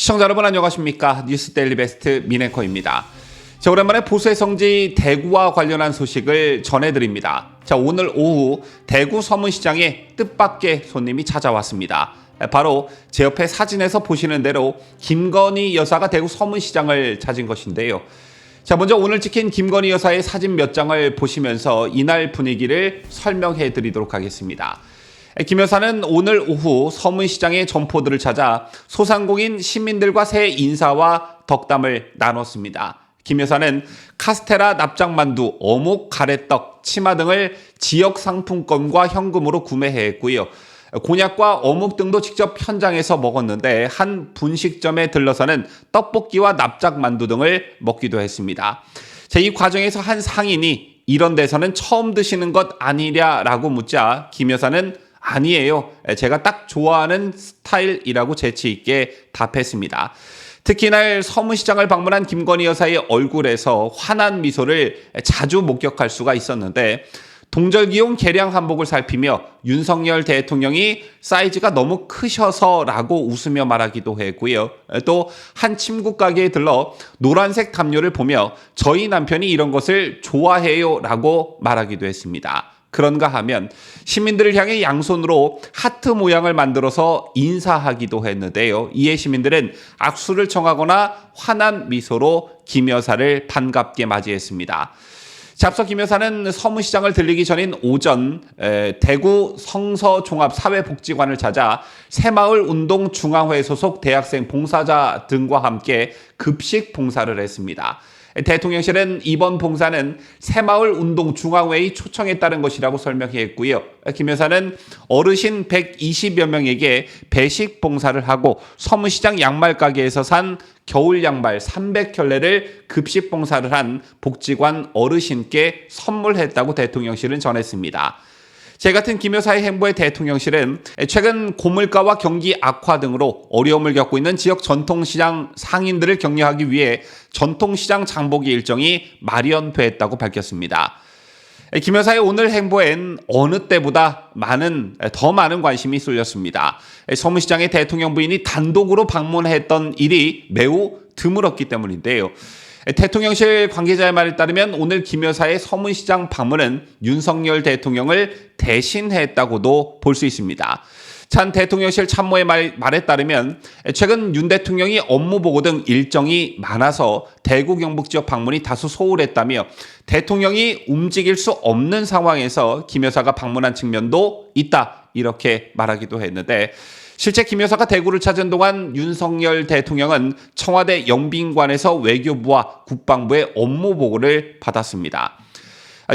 시청자 여러분 안녕하십니까? 뉴스 데일리 베스트 민앵커입니다. 자, 오랜만에 보수의 성지 대구와 관련한 소식을 전해드립니다. 자, 오늘 오후 대구 서문시장에 뜻밖의 손님이 찾아왔습니다. 바로 제 옆에 사진에서 보시는 대로 김건희 여사가 대구 서문시장을 찾은 것인데요. 자, 먼저 오늘 찍힌 김건희 여사의 사진 몇 장을 보시면서 이날 분위기를 설명해 드리도록 하겠습니다. 김 여사는 오늘 오후 서문시장의 점포들을 찾아 소상공인 시민들과 새해 인사와 덕담을 나눴습니다. 김 여사는 카스테라, 납작만두, 어묵, 가래떡, 치마 등을 지역 상품권과 현금으로 구매했고요. 곤약과 어묵 등도 직접 현장에서 먹었는데 한 분식점에 들러서는 떡볶이와 납작만두 등을 먹기도 했습니다. 이 과정에서 한 상인이 이런 데서는 처음 드시는 것 아니냐라고 묻자 김 여사는 아니에요. 제가 딱 좋아하는 스타일이라고 재치 있게 답했습니다. 특히 이날 서문시장을 방문한 김건희 여사의 얼굴에서 환한 미소를 자주 목격할 수가 있었는데 동절기용 개량 한복을 살피며 윤석열 대통령이 사이즈가 너무 크셔서라고 웃으며 말하기도 했고요. 또 한 침국 가게에 들러 노란색 담요를 보며 저희 남편이 이런 것을 좋아해요라고 말하기도 했습니다. 그런가 하면 시민들을 향해 양손으로 하트 모양을 만들어서 인사하기도 했는데요. 이에 시민들은 악수를 청하거나 환한 미소로 김 여사를 반갑게 맞이했습니다. 앞서 김 여사는 서문시장을 들리기 전인 오전 대구 성서종합사회복지관을 찾아 새마을운동중앙회 소속 대학생 봉사자 등과 함께 급식 봉사를 했습니다. 대통령실은 이번 봉사는 새마을운동중앙회의 초청에 따른 것이라고 설명했고요. 김 여사는 어르신 120여 명에게 배식 봉사를 하고 서문시장 양말가게에서 산 겨울 양말 300켤레를 급식 봉사를 한 복지관 어르신께 선물했다고 대통령실은 전했습니다. 같은 김 여사의 행보에 대통령실은 최근 고물가와 경기 악화 등으로 어려움을 겪고 있는 지역 전통시장 상인들을 격려하기 위해 전통시장 장보기 일정이 마련됐다고 밝혔습니다. 김 여사의 오늘 행보엔 어느 때보다 더 많은 관심이 쏠렸습니다. 서문시장의 대통령 부인이 단독으로 방문했던 일이 매우 드물었기 때문인데요. 대통령실 관계자의 말에 따르면 오늘 김 여사의 서문시장 방문은 윤석열 대통령을 대신했다고도 볼 수 있습니다. 한 대통령실 참모의 말에 따르면 최근 윤 대통령이 업무 보고 등 일정이 많아서 대구 경북 지역 방문이 다소 소홀했다며 대통령이 움직일 수 없는 상황에서 김 여사가 방문한 측면도 있다 이렇게 말하기도 했는데 실제 김 여사가 대구를 찾은 동안 윤석열 대통령은 청와대 영빈관에서 외교부와 국방부의 업무 보고를 받았습니다.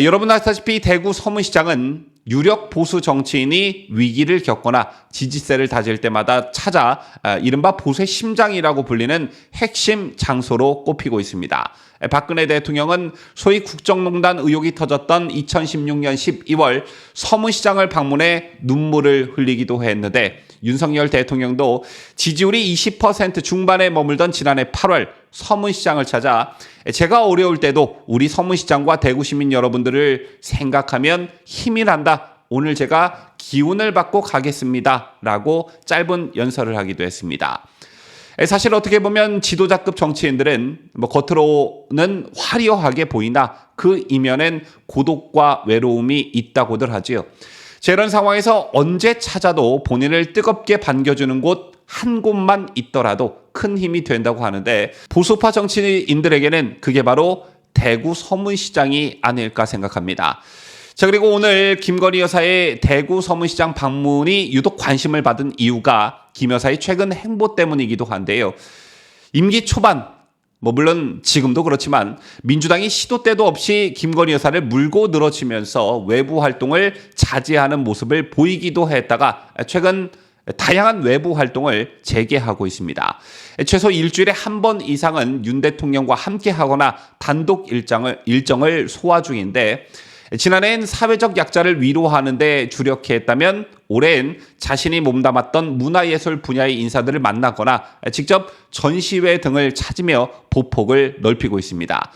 여러분 아시다시피 대구 서문시장은 유력 보수 정치인이 위기를 겪거나 지지세를 다질 때마다 찾아 이른바 보수의 심장이라고 불리는 핵심 장소로 꼽히고 있습니다. 박근혜 대통령은 소위 국정농단 의혹이 터졌던 2016년 12월 서문시장을 방문해 눈물을 흘리기도 했는데 윤석열 대통령도 지지율이 20% 중반에 머물던 지난해 8월 서문시장을 찾아 제가 어려울 때도 우리 서문시장과 대구 시민 여러분들을 생각하면 힘이 난다. 오늘 제가 기운을 받고 가겠습니다. 라고 짧은 연설을 하기도 했습니다. 사실 어떻게 보면 지도자급 정치인들은 겉으로는 화려하게 보이나 그 이면엔 고독과 외로움이 있다고들 하지요. 이런 상황에서 언제 찾아도 본인을 뜨겁게 반겨주는 곳 한 곳만 있더라도 큰 힘이 된다고 하는데 보수파 정치인들에게는 그게 바로 대구 서문시장이 아닐까 생각합니다. 그리고 오늘 김건희 여사의 대구 서문시장 방문이 유독 관심을 받은 이유가 김 여사의 최근 행보 때문이기도 한데요. 임기 초반 물론 지금도 그렇지만 민주당이 시도 때도 없이 김건희 여사를 물고 늘어지면서 외부 활동을 자제하는 모습을 보이기도 했다가 최근 다양한 외부 활동을 재개하고 있습니다. 최소 일주일에 한 번 이상은 윤 대통령과 함께 하거나 단독 일정을 소화 중인데 지난해엔 사회적 약자를 위로하는 데 주력했다면 올해엔 자신이 몸담았던 문화예술 분야의 인사들을 만나거나 직접 전시회 등을 찾으며 보폭을 넓히고 있습니다.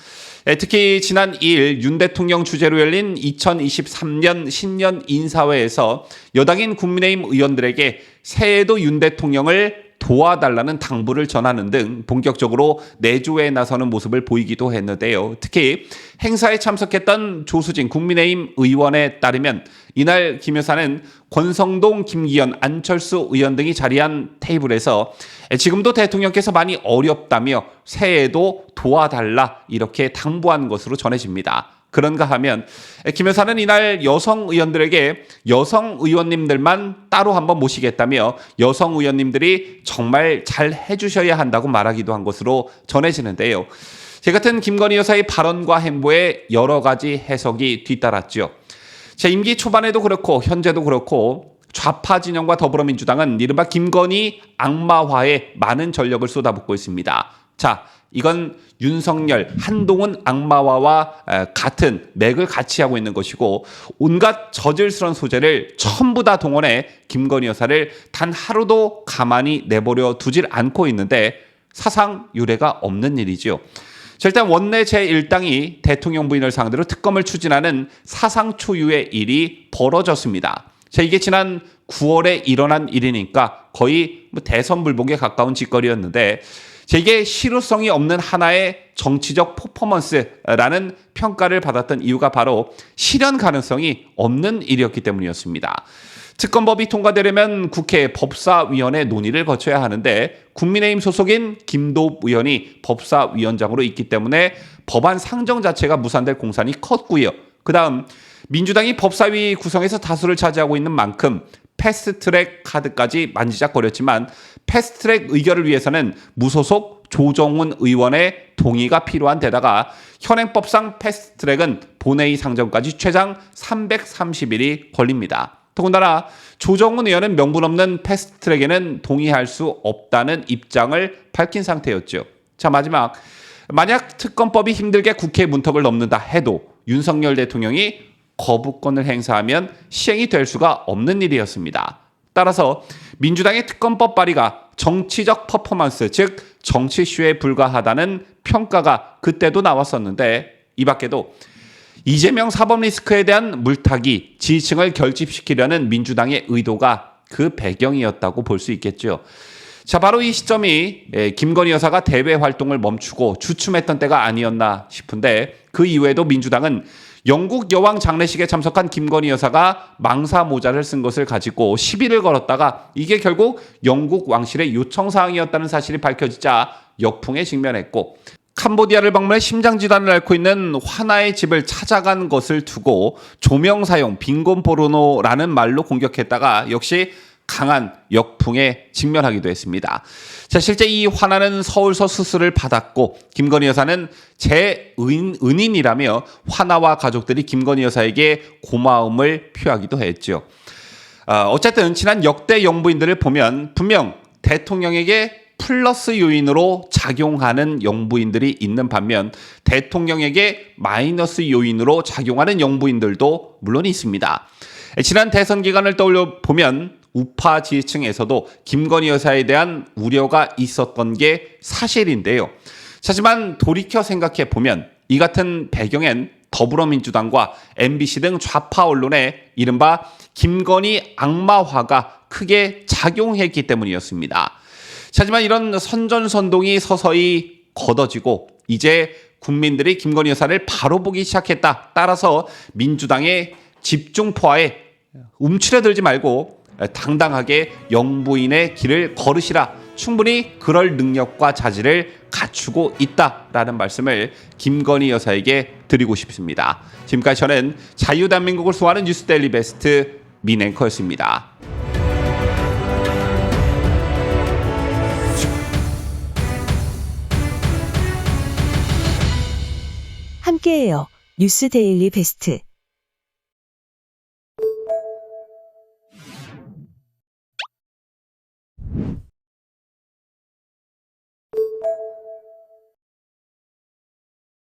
특히 지난 2일 윤 대통령 주재로 열린 2023년 신년 인사회에서 여당인 국민의힘 의원들에게 새해에도 윤 대통령을 도와달라는 당부를 전하는 등 본격적으로 내조에 나서는 모습을 보이기도 했는데요. 특히 행사에 참석했던 조수진 국민의힘 의원에 따르면 이날 김 여사는 권성동, 김기현, 안철수 의원 등이 자리한 테이블에서 지금도 대통령께서 많이 어렵다며 새해에도 도와달라 이렇게 당부한 것으로 전해집니다. 그런가 하면 김 여사는 이날 여성 의원들에게 여성 의원님들만 따로 한번 모시겠다며 여성 의원님들이 정말 잘 해주셔야 한다고 말하기도 한 것으로 전해지는데요. 제 같은 김건희 여사의 발언과 행보에 여러 가지 해석이 뒤따랐죠. 제 임기 초반에도 그렇고 현재도 그렇고 좌파 진영과 더불어민주당은 이른바 김건희 악마화에 많은 전력을 쏟아붓고 있습니다. 자, 이건 윤석열, 한동훈 악마화와 같은 맥을 같이 하고 있는 것이고 온갖 저질스러운 소재를 전부 다 동원해 김건희 여사를 단 하루도 가만히 내버려 두질 않고 있는데 사상 유례가 없는 일이지요. 자, 일단 원내 제1당이 대통령 부인을 상대로 특검을 추진하는 사상 초유의 일이 벌어졌습니다. 자, 이게 지난 9월에 일어난 일이니까 거의 대선 불복에 가까운 짓거리였는데 이게 실효성이 없는 하나의 정치적 퍼포먼스라는 평가를 받았던 이유가 바로 실현 가능성이 없는 일이었기 때문이었습니다. 특검법이 통과되려면 국회 법사위원회 논의를 거쳐야 하는데 국민의힘 소속인 김도읍 의원이 법사위원장으로 있기 때문에 법안 상정 자체가 무산될 공산이 컸고요. 그다음 민주당이 법사위 구성에서 다수를 차지하고 있는 만큼 패스트트랙 카드까지 만지작거렸지만 패스트트랙 의결을 위해서는 무소속 조정훈 의원의 동의가 필요한 데다가 현행법상 패스트트랙은 본회의 상정까지 최장 330일이 걸립니다. 더군다나 조정훈 의원은 명분 없는 패스트트랙에는 동의할 수 없다는 입장을 밝힌 상태였죠. 자, 만약 특검법이 힘들게 국회 문턱을 넘는다 해도 윤석열 대통령이 거부권을 행사하면 시행이 될 수가 없는 일이었습니다. 따라서 민주당의 특검법 발의가 정치적 퍼포먼스, 즉 정치쇼에 불과하다는 평가가 그때도 나왔었는데 이 밖에도 이재명 사법 리스크에 대한 물타기, 지지층을 결집시키려는 민주당의 의도가 그 배경이었다고 볼 수 있겠죠. 자, 바로 이 시점이 김건희 여사가 대외 활동을 멈추고 주춤했던 때가 아니었나 싶은데 그 이후에도 민주당은 영국 여왕 장례식에 참석한 김건희 여사가 망사 모자를 쓴 것을 가지고 시비를 걸었다가 이게 결국 영국 왕실의 요청사항이었다는 사실이 밝혀지자 역풍에 직면했고 캄보디아를 방문해 심장질환을 앓고 있는 화나의 집을 찾아간 것을 두고 조명 사용, 빈곤 포르노라는 말로 공격했다가 역시 강한 역풍에 직면하기도 했습니다. 자, 실제 이 화나는 서울서 수술을 받았고 김건희 여사는 제 은인이라며 화나와 가족들이 김건희 여사에게 고마움을 표하기도 했죠. 어쨌든 지난 역대 영부인들을 보면 분명 대통령에게 플러스 요인으로 작용하는 영부인들이 있는 반면 대통령에게 마이너스 요인으로 작용하는 영부인들도 물론 있습니다. 지난 대선 기간을 떠올려 보면 우파 지지층에서도 김건희 여사에 대한 우려가 있었던 게 사실인데요. 하지만 돌이켜 생각해 보면 이 같은 배경엔 더불어민주당과 MBC 등 좌파 언론의 이른바 김건희 악마화가 크게 작용했기 때문이었습니다. 하지만 이런 선전선동이 서서히 걷어지고 이제 국민들이 김건희 여사를 바로 보기 시작했다. 따라서 민주당의 집중포화에 움츠려들지 말고 당당하게 영부인의 길을 걸으시라. 충분히 그럴 능력과 자질을 갖추고 있다라는 말씀을 김건희 여사에게 드리고 싶습니다. 지금까지 저는 자유대한민국을 소화하는 뉴스데일리 베스트 민앵커였습니다. 함께해요. 뉴스데일리 베스트.